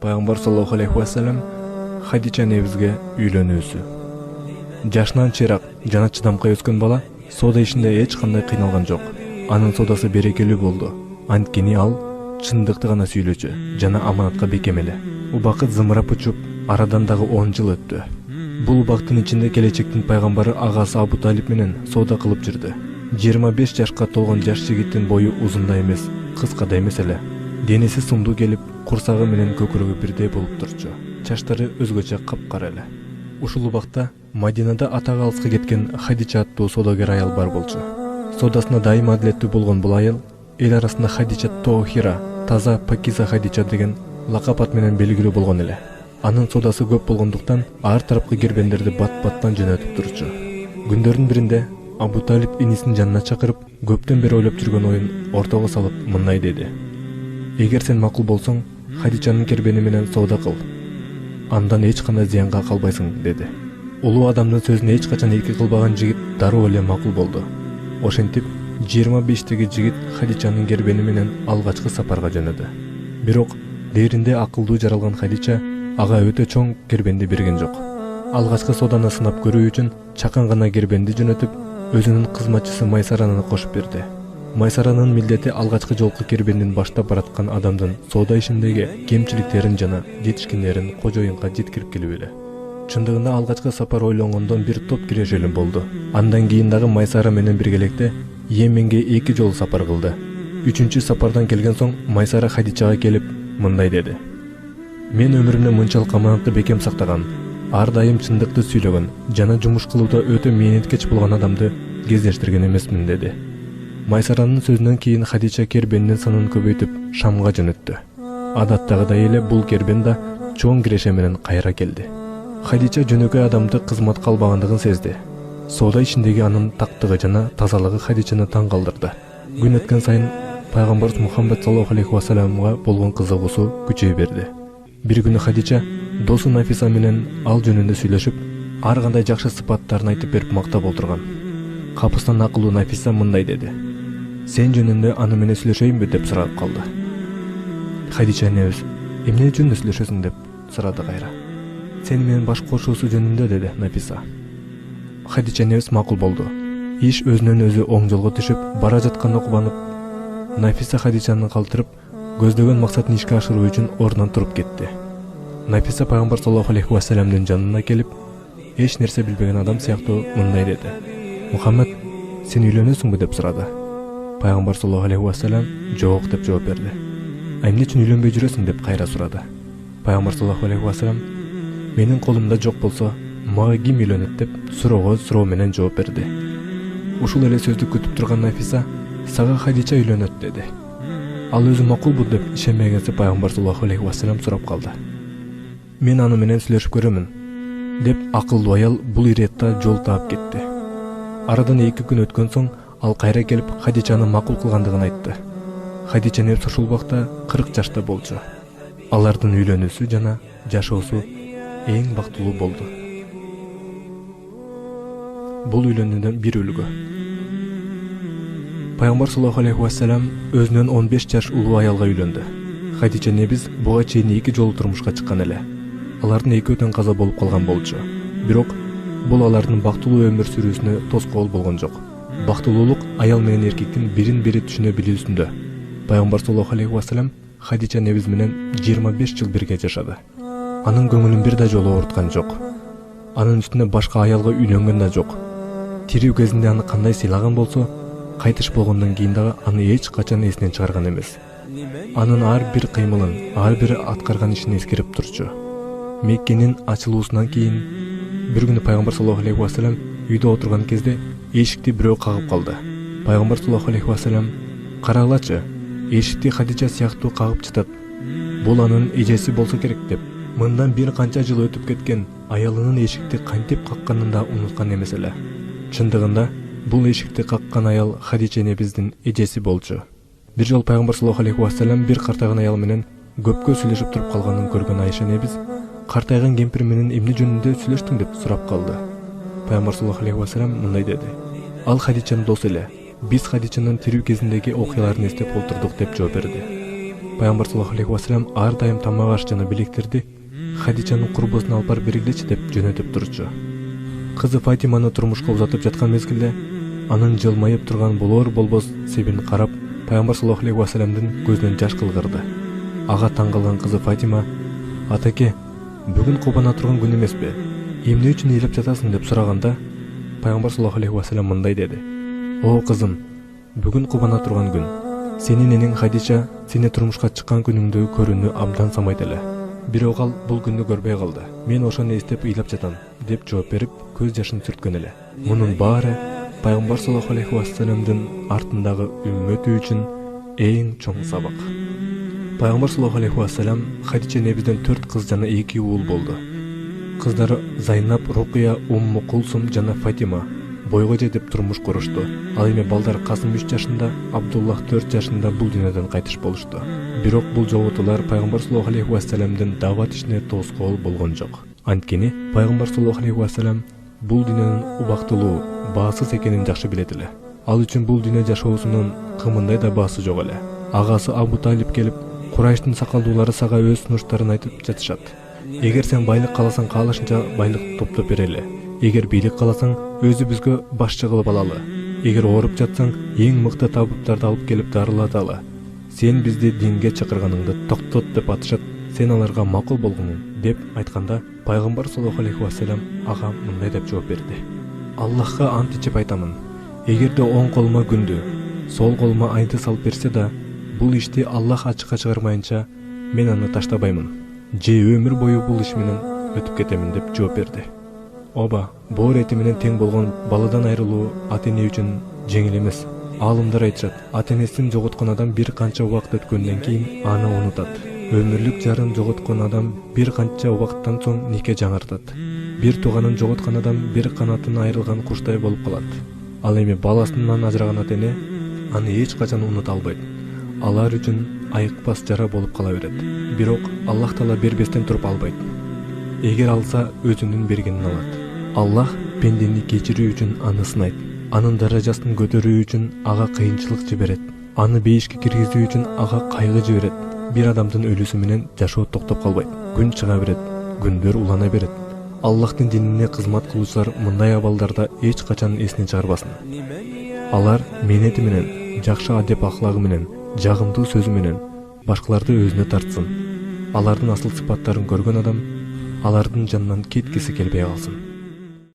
Пайгамбар саллаллаху алейхи ва саллям Хадича небизге үйлөнүүсү. Жашынан чыйрак жана чыдамкай өскөн бала соода ишинде эч кандай кыйналган жок. Анын соодасы берекелүү болду. Анткени ал чындыкты гана сүйлөчү жана аманатка бекем эле. Убакыт зымырап учуп, арадан дагы 10 жыл өттү. Бул убакыттын ичинде келечектин пайгамбары агасы Абу Талиб менен соода кылып жүрдү. 25 жашка толгон жаш жигиттин бою узун да эмес, кыска да эмес эле. Денеси сумдуу келип, курсагы менен көкүрөгү бирдей болуп турчу. Чачтары өзгөчө капкара эле. Ушул убакта Мадинада атага алыска кеткен Хадича аттуу соодагер аял бар болчу. Соодасына дайым адилеттүү болгон бул аял эл арасында Хадича Тохира, таза Пакиза Хадича деген лакап ат менен белгилүү болгон эле. Анын соодасы көп болгондуктан ар тарапкы кербендерди бат-баттан жөнөтүп турчу. Күндөрдүн биринде Абу Талиб инисинин жанына чакырып, көптөн бери ойлоп жүргөн оюн ортого салып мындай деди: "Эгер сен макул болсоң, Хадичанын кербени менен соода кыл. Андан эч кандай зыянга калбайсың" деди. Улуу адамдын сөзүнө эч качан ийки кылбаган жигит дароо эле макул болду. Ошентип 25-теги жигит Хадичанын кербени менен алгачкы сапарга жөнөдү. Бирок дээринде акылдуу жаралган Хадича ага өтө чоң кербенди берген жок. Алгачкы сооданы сынап көрүү үчүн чакан гана кербенди жөнөтүп, өзүнүн кызматчысы Майсараны кошуп берди. Майсаранын милдети алгачкы жолку кербендин баштап бараткан адамдын соода ишиндеги кемчиликтерин жана жетишкиндерин кожоюнга жеткирип келип эле. Чындыгында алгачкы сапар ойлонгондон бир топ кирешелүү болду. Андан кийин дагы Майсара менен биргелекте Йеменге 2 жолу сапар кылды. 3-чү сапардан келген соң Майсара Хадичага келип мындай деди: "Мен өмүрүмдө мынчалык аманатты бекем сактаган, ар дайым чындыкты сүйлөгөн жана жумуш кылууда өтө мээнеткеч болгон адамды кездештирген эмесмин" деди. Майсаранын сөзүнөн кийин Хадича кербендин санын көбөйтүп Шамга жөнөттү. Адаттагыдай эле бул кербен да чоң киреше менен кайра келди. Хадича жөнөкөй адамды кызматка албагандыгын сезди. Соода ишиндеги анын тактыгы жана тазалыгы Хадичаны таң калтырды. Күн өткөн сайын пайгамбарыбыз Мухаммад саллаллаху алейхи ва салламга болгон кызыгуусу күчөй берди. Бир күнү Хадича досу Нафиса менен ал жөнүндө сүйлөшүп, ар кандай жакшы сыпаттарын айтып берип мактап отурган. Капысынан акылуу Нафиса мындай деди: "Сен жөнүндө аны менен сүйлөшөйүнбү?" деп сурап калды. Хадича энебиз: "Эмне жөнүндө сүйлөшөсүң?" деп сурады кайра. "Сени менен баш кошуусу жөнүндө" деди Нафиса. Хадича энебиз макул болду. Иш өзүнөн өзү оң жолго түшүп бара жатканда кубанып, Нафиса Хадичаны калтырып, көздөгөн максатын ишке ашыруу үчүн ордунан туруп кетти. Нафиса пайгамбар саллаллаху алейхи ва салламдын жанына келип, эч нерсе билбеген адам сыяктуу мындай деди: "Мухаммад, сен үйлөнөсүңбү?" деп сурады. Пайгамбар саллаллаху алейхи ва саллям "Жок" деп жооп берди. "Эмне үчүн үйлөнбөй жүрөсүң?" деп кайра сурады. Пайгамбар саллаллаху алейхи ва саллям "Менин колумда жок болсо, мага ким үйлөнөт?" деп суроого суроо менен жооп берди. Ушул эле сөздү күтүп турган Нафиса "Сага Хадича үйлөнөт" деди. Ал өзү макулбу деп ишенбегенсе пайгамбар саллаллаху алейхи ва саллям сурап калды. "Мен аны менен сүйлөшүп көрөмүн" деп акылдуу аял бул иретта жол таап кетти. Арадан 2 күн өткөн соң ал кайра келип Хадичаны макул кылгандыгын айтты. Хадича небис ушул убакта 40 жашта болчу. Алардын үйлөнүүсү жана жашоосу эң бактылуу болду. Бул үйлөнүүдөн бир үлгү. Пайгамбар саллаллаху алейхи ва саллям өзүнөн 15 жаш улуу аялга үйлөндү. Хадича небиз буга чейин 2 жолу турмушка чыккан эле. Алардын экөөтөн каза болуп калган болчу. Бирок бул алардын бактылуу өмүр сүрүүсүнө тоскоол болгон жок. Бактылуулук аял менен эркектин бирин-бири түшүнө билүүсүндө. Пайгамбар саллаллаху алейхи ва саллям Хадича небиз менен 25 жыл бирге жашады. Анын көңүлүн бир да жолу ооруткан жок. Анын үстүнө башка аялга үйлөнгөн да жок. Тирүү кезинде аны кандай сыйлаган болсо, кайтыш болгондон кийин дагы аны эч качан эсинен чыгарган эмес. Анын ар бир кыймылын, ар бир аткарган ишин эскерип турчу. Меккенин ачылуусунан кийин бир күнү пайгамбар саллаллаху алейхи ва саллям үйдө отурган кезде эшикти бирөө кагып калды. Пайгамбар саллаллаху алейхи ва саллям "Карагылачы, эшикти Хадича сыяктуу кагып жатат. Бул анын эжеси болсо керек" деп. Мындан бир канча жыл өтүп кеткен, аялынын эшикти кантип какканын да унуткан эмес эле. Чындыгында бул эшикти каккан аял Хадича небиздин эжеси болчу. Бир жол пайгамбар саллаллаху алейхи ва саллям бир картайган аял менен көпкө сүйлөшүп туруп калганын көргөн Айша небиз "Картайган кемпир менен эмне жөнүндө сүйлөштүң?" деп сурап калды. Пайгамбар саллаллаху алейхи ва саллям мындай деди: "Ал Хадичанын досу эле. Биз Хадичанын тирүү кезиндеги окуяларын эстеп олтурдук" деп жооп берди. пайгамбар саллаллаху алейхи вассалам ар дайым тамак аш жана белектерди Хадичанын курбусуна алып барып бергилечи деп жөнөтүп турчу. Кызы Фатиманы турмушка узатып жаткан мезгилде анын жылмайып турган болор болбос себин карап пайгамбар саллаллаху алейхи вассаламдын көзүнөн жаш кылгырды. Ага таң калган кызы Фатима: "Атаке, бүгүн кубана турган күн эмеспи? Эмне үчүн ыйлап жатасың?" деп сураганда, пайгамбар саллаллаху алейхи вассалам мындай деди: "О кызым, бүгүн кубана турган күн. Сенин энең Хадича сени турмушка чыккан күнүңдү көрүүнү абдан самайт эле. Бирок ал бул күндү көрбөй калды. Мен ошону эстеп ыйлап жатам" деп жооп берип, көз жашын сүрткөн эле. Мунун баары пайгамбар саллаллаху алейхи вассаламдын артындагы үммөтү үчүн эң чоң сабак. Пайгамбар саллаллаху алейхи вассалам Хадича небизден 4 кыз жана 2 уул болду. Кыздары Зайнап, Рукия, Умму Кулсум жана Фатима бойгожа деп турмуш курушту. Ал эми балдар Касым 3 жашында, Абдуллах 4 жашында бул дүйнөдөн кайтыш болушту. Бирок бул жоготуулар пайгамбар саллаллаху алейхи вассаламдын дават ишине тоскоол болгон жок. Анткени пайгамбар саллаллаху алейхи вассалам бул дүйнөнүн убактылуу, баасыз экенин жакшы билет эле. Ал үчүн бул дүйнө жашоосунун кымындай да баасы жок эле. Агасы Абу Талиб келип, Курайштын сакалдуулары сага өз сунуштарын айтып жатышат. Эгер сен байлык кааласаң, каалашынча байлык топтоп берели. Эгер бийлик кааласаң, өзүбүзгө башчы кылып алалы. Эгер ооруп жатсаң, эң мыкты табыптарды алып келип дарылаталы. Сен бизди динге чакырганыңды токтот деп атышат. Сен аларга макул болгонун деп айтканда, пайгамбар саллаллаху алейхи вассалам ага мындай деп жооп берди: "Аллахка ант ичип айтамын, эгерде оң колума күндү, сол колума айды салып берсе да, бул ишти Аллах ачыкка чыгармайынча мен аны таштабаймын. Же өмүр бою бул иш менен өтүп кетемин" деп жооп берди. Оба, боор эти менен тең болгон баладан айрылуу ата эне үчүн жеңил эмес. Аалымдар айтышат, ата энесин жоготкон адам бир канча убакыт өткөндөн кийин аны унутат. Өмүрлүк жарын жоготкон адам бир канча убакыттан соң нике жаңыртат. Бир тууганын жоготкон адам бир канатын айрылган куштай болуп калат. Ал эми баласынан ажыраган ата эне аны эч качан унута албайт. Алар үчүн айыкпас жара болуп кала берет. Бирок Аллах Таала бербестен туруп албайт. Эгер алса, өзүнүн бергенин алат. Аллах пендени кечирүү үчүн аны сынайт. Анын даражасын көтөрүү үчүн ага кыйынчылык жиберет. Аны бейишке киргизүү үчүн ага кайгы жиберет. Бир адамдын өлүүсү менен жашоо токтоп калбайт. Күн чыга берет, күндөр улана берет. Аллахтын динине кызмат кылуучулар мындай абалдарда эч качан эсинен чыгарбасын. Алар менети менен, жакшы адеп ахлагы менен, жагымдуу сөзү менен башкаларды өзүнө тартсын. Алардын асыл сыпаттарын көргөн адам алардын жанынан кеткиси келбей калсын.